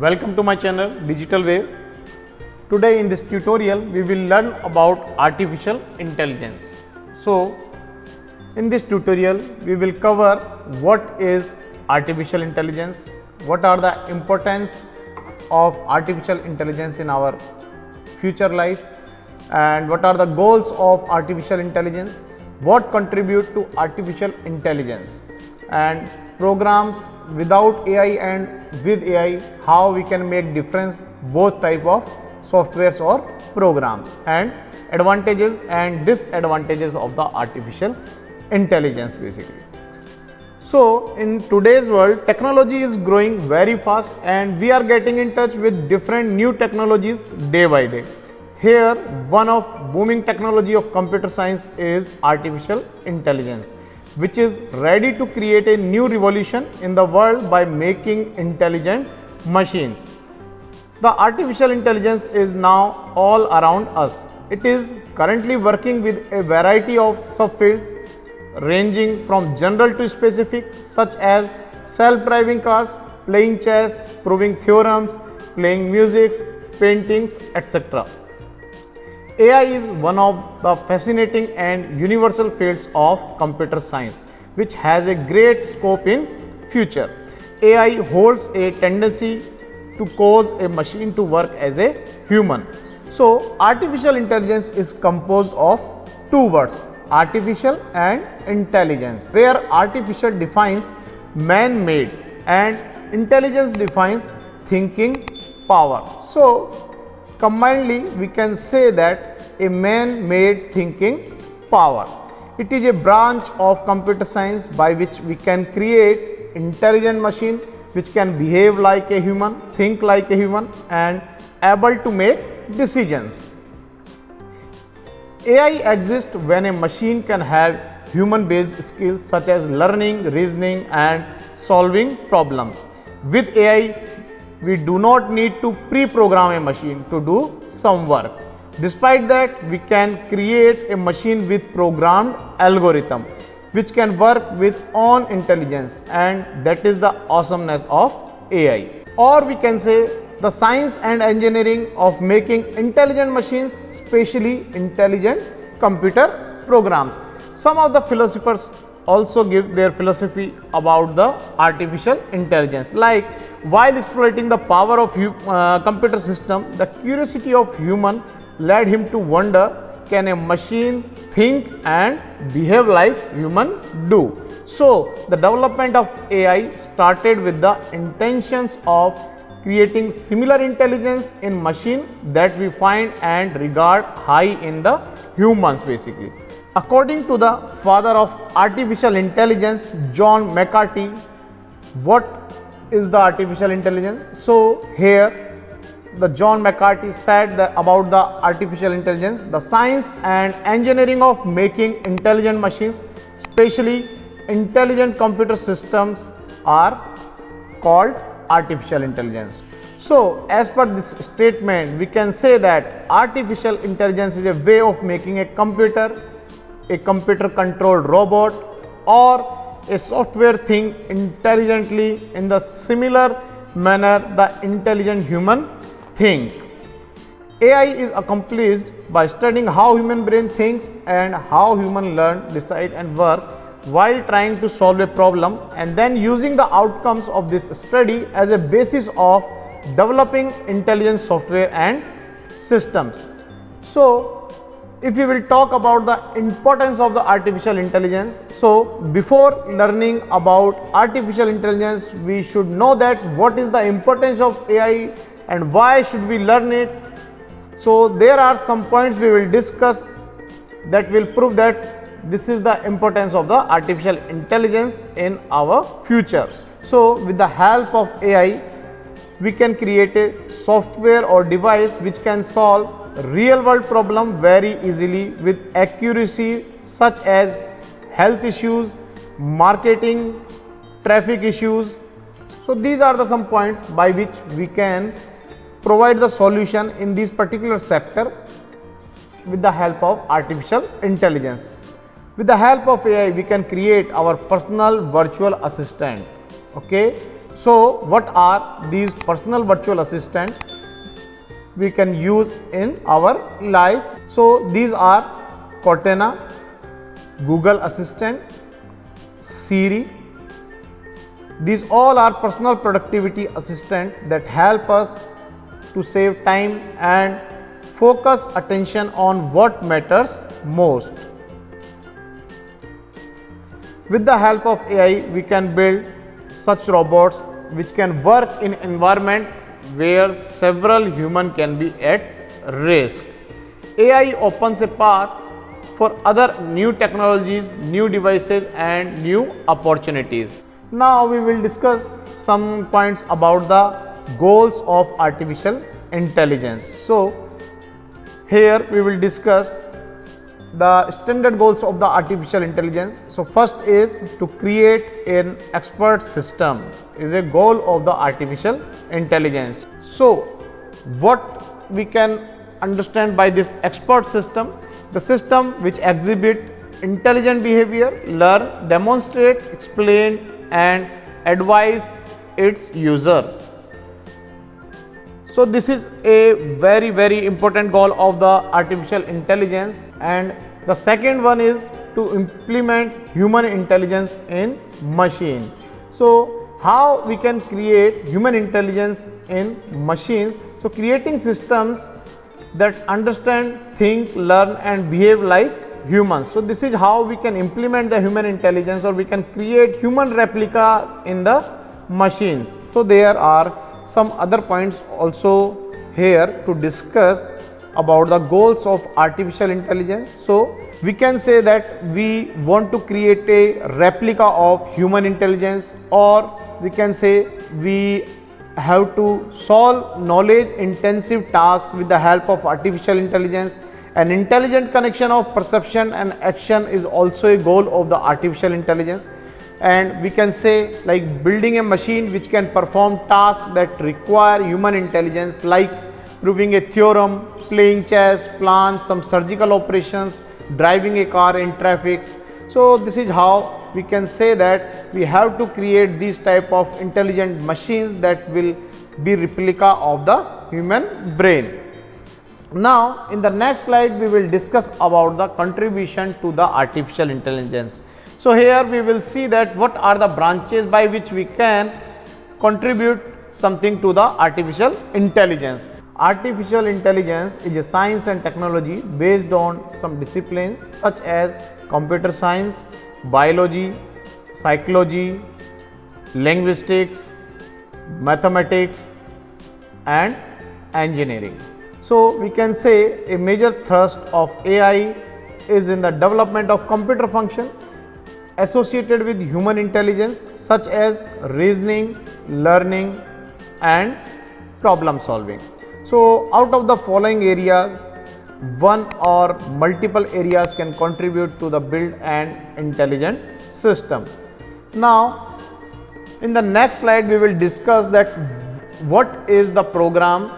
Welcome to my channel Digital Wave. Today in this tutorial we will learn about artificial intelligence. So in this tutorial we will cover what is artificial intelligence, what are the importance of artificial intelligence in our future life, and what are the goals of artificial intelligence, what contribute to artificial intelligence, and programs without AI and with AI, how we can make difference both type of softwares or programs, and advantages and disadvantages of the artificial intelligence basically. So in today's world, technology is growing very fast and we are getting in touch with different new technologies day by day. Here, one of booming technology of computer science is artificial intelligence, which is ready to create a new revolution in the world by making intelligent machines. The artificial intelligence is now all around us. It is currently working with a variety of subfields ranging from general to specific, such as self-driving cars, playing chess, proving theorems, playing music, paintings, etc. AI is one of the fascinating and universal fields of computer science, which has a great scope in future. AI holds a tendency to cause a machine to work as a human. So artificial intelligence is composed of two words, artificial and intelligence, where artificial defines man-made and intelligence defines thinking power. So combinedly we can say that a man-made thinking power. It is a branch of computer science by which we can create intelligent machine which can behave like a human, think like a human, and able to make decisions. AI exists when a machine can have human-based skills such as learning, reasoning, and solving problems. With AI, we do not need to pre-program a machine to do some work. Despite that, we can create a machine with programmed algorithm which can work with own intelligence, and that is the awesomeness of AI. Or we can say the science and engineering of making intelligent machines, especially intelligent computer programs. Some of the philosophers also give their philosophy about the artificial intelligence, like while exploiting the power of computer system, the curiosity of human led him to wonder, can a machine think and behave like human do? So the development of AI started with the intentions of creating similar intelligence in machine that we find and regard high in the humans basically. According to the father of artificial intelligence, John McCarthy, what is the artificial intelligence? So here the John McCarthy said that about the artificial intelligence, the science and engineering of making intelligent machines, especially intelligent computer systems, are called artificial intelligence. So as per this statement, we can say that artificial intelligence is a way of making a computer controlled robot, or a software think intelligently in the similar manner the intelligent human think. AI is accomplished by studying how human brain thinks and how human learn, decide and work while trying to solve a problem, and then using the outcomes of this study as a basis of developing intelligent software and systems. So if we will talk about the importance of the artificial intelligence, so before learning about artificial intelligence, we should know that what is the importance of AI and why should we learn it. So there are some points we will discuss that will prove that this is the importance of the artificial intelligence in our future. So with the help of AI, we can create a software or device which can solve real world problem very easily with accuracy, such as health issues, marketing, traffic issues. So these are the some points by which we can provide the solution in this particular sector with the help of artificial intelligence. With the help of AI, we can create our personal virtual assistant. Okay, So what are these personal virtual assistants we can use in our life? So these are Cortana, Google Assistant, Siri. These all are personal productivity assistants that help us to save time and focus attention on what matters most. With the help of AI, we can build such robots which can work in environment where several humans can be at risk. AI opens a path for other new technologies, new devices and new opportunities. Now we will discuss some points about the goals of artificial intelligence. So here we will discuss the standard goals of the artificial intelligence. So first is to create an expert system is a goal of the artificial intelligence. So what we can understand by this expert system? The system which exhibit intelligent behavior, learn, demonstrate, explain and advise its user. So this is a very important goal of the artificial intelligence. And the second one is to implement human intelligence in machine. So how we can create human intelligence in machines? So creating systems that understand, think, learn and behave like humans. So this is how we can implement the human intelligence, or we can create human replica in the machines. So there are some other points also here to discuss about the goals of artificial intelligence. So we can say that we want to create a replica of human intelligence, or we can say we have to solve knowledge intensive tasks with the help of artificial intelligence. An intelligent connection of perception and action is also a goal of the artificial intelligence. And we can say like building a machine which can perform tasks that require human intelligence, like proving a theorem, playing chess, plan some surgical operations, driving a car in traffic. So this is how we can say that we have to create these type of intelligent machines that will be replica of the human brain. Now in the next slide we will discuss about the contribution to the artificial intelligence. So here we will see that what are the branches by which we can contribute something to the artificial intelligence. Artificial intelligence is a science and technology based on some disciplines such as computer science, biology, psychology, linguistics, mathematics and engineering. So we can say a major thrust of AI is in the development of computer function associated with human intelligence, such as reasoning, learning and problem solving. So out of the following areas, one or multiple areas can contribute to the build an intelligent system. Now in the next slide we will discuss that what is the program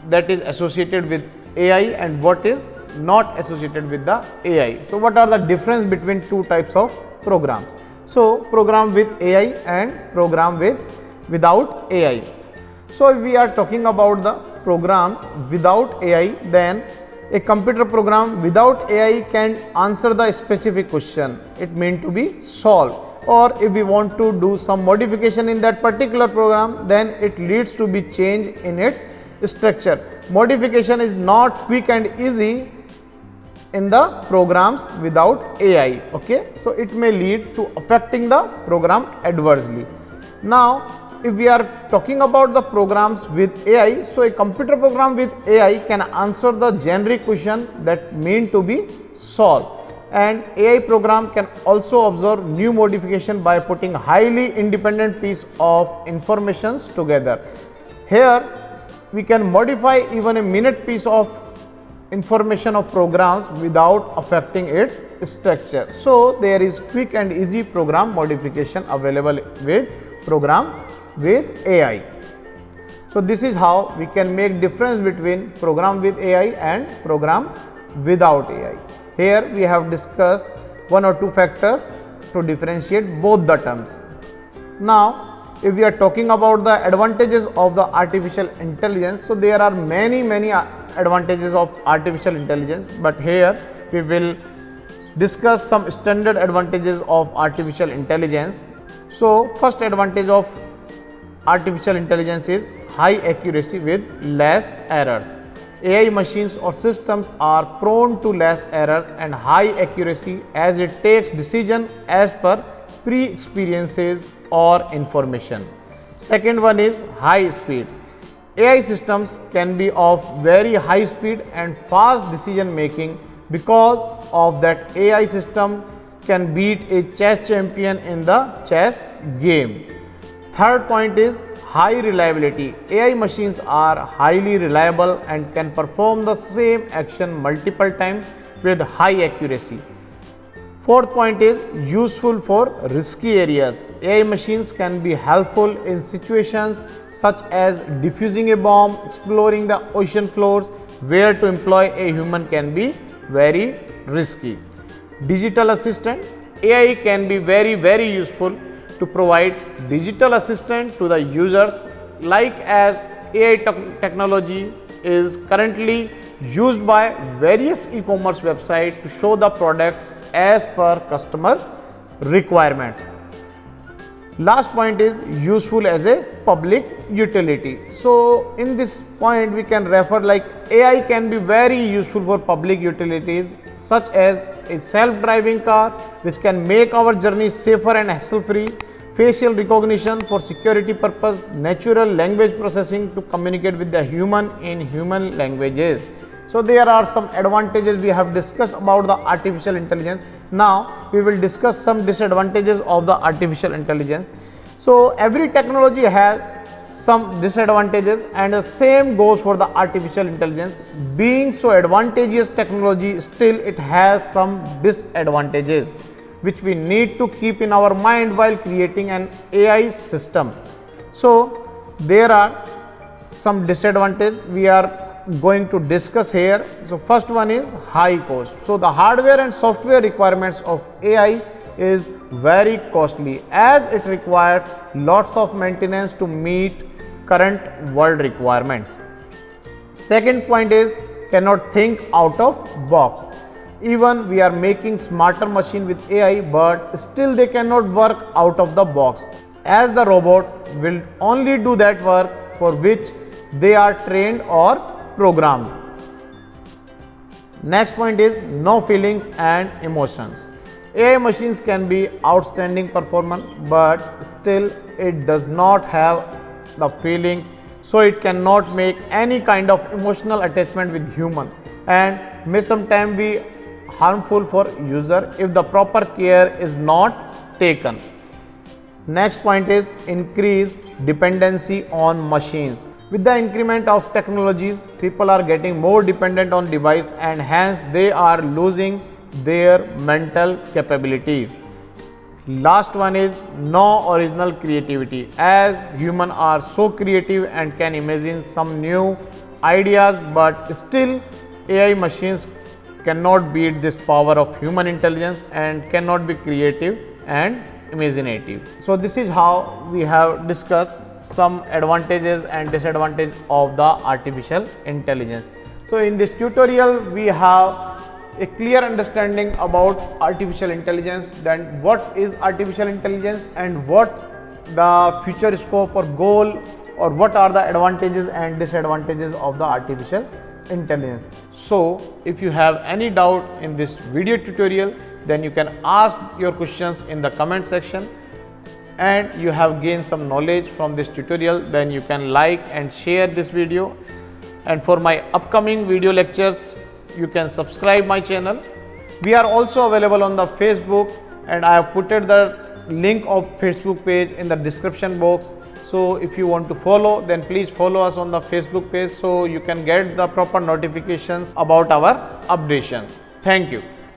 that is associated with AI and what is not associated with the AI. So what are the difference between two types of programs? So program with AI and program without AI. So if we are talking about the program without AI, then a computer program without AI can answer the specific question it meant to be solved, or if we want to do some modification in that particular program, then it leads to be change in its structure. Modification is not quick and easy in the programs without AI. Okay, so it may lead to affecting the program adversely. Now if we are talking about the programs with AI, so a computer program with AI can answer the generic question that mean to be solved, and AI program can also observe new modification by putting highly independent piece of informations together. Here we can modify even a minute piece of information of programs without affecting its structure. So there is quick and easy program modification available with program with AI. So this is how we can make difference between program with AI and program without AI. Here we have discussed one or two factors to differentiate both the terms. Now if we are talking about the advantages of the artificial intelligence, so there are many advantages of artificial intelligence, but here we will discuss some standard advantages of artificial intelligence. So first advantage of artificial intelligence is high accuracy with less errors. AI machines or systems are prone to less errors and high accuracy as it takes decision as per pre-experiences or information. Second one is high speed. AI systems can be of very high speed and fast decision making. Because of that, AI system can beat a chess champion in the chess game. Third point is high reliability. AI machines are highly reliable and can perform the same action multiple times with high accuracy. Fourth point is useful for risky areas. AI machines can be helpful in situations such as defusing a bomb, exploring the ocean floors, where to employ a human can be very risky. Digital assistant. AI can be very useful to provide digital assistant to the users, like as AI technology is currently used by various e-commerce websites to show the products as per customer requirements. Last point is useful as a public utility. So in this point we can refer like AI can be very useful for public utilities such as a self-driving car which can make our journey safer and hassle-free, facial recognition for security purpose, natural language processing to communicate with the human in human languages. So there are some advantages we have discussed about the artificial intelligence. Now we will discuss some disadvantages of the artificial intelligence. So every technology has some disadvantages and the same goes for the artificial intelligence. Being so advantageous technology, still it has some disadvantages which we need to keep in our mind while creating an AI system. So there are some disadvantages we are going to discuss here. So first one is high cost. So the hardware and software requirements of AI is very costly as it requires lots of maintenance to meet current world requirements. Second point is cannot think out of box. Even we are making smarter machine with AI, but still they cannot work out of the box as the robot will only do that work for which they are trained or programmed. Next point is no feelings and emotions. AI machines can be outstanding performance, but still it does not have the feelings, so it cannot make any kind of emotional attachment with human and may sometimes be harmful for user if the proper care is not taken. Next point is increased dependency on machines. With the increment of technologies, people are getting more dependent on device and hence they are losing their mental capabilities. Last one is no original creativity, as humans are so creative and can imagine some new ideas, but still AI machines cannot beat this power of human intelligence and cannot be creative and imaginative. So this is how we have discussed some advantages and disadvantages of the artificial intelligence. So in this tutorial we have a clear understanding about artificial intelligence, then what is artificial intelligence and what the future scope or goal or what are the advantages and disadvantages of the artificial intelligence. So if you have any doubt in this video tutorial, then you can ask your questions in the comment section, and you have gained some knowledge from this tutorial, then you can like and share this video. And for my upcoming video lectures, you can subscribe my channel. We are also available on the Facebook, and I have put the link of Facebook page in the description box. So if you want to follow, then please follow us on the Facebook page so you can get the proper notifications about our updation. Thank you.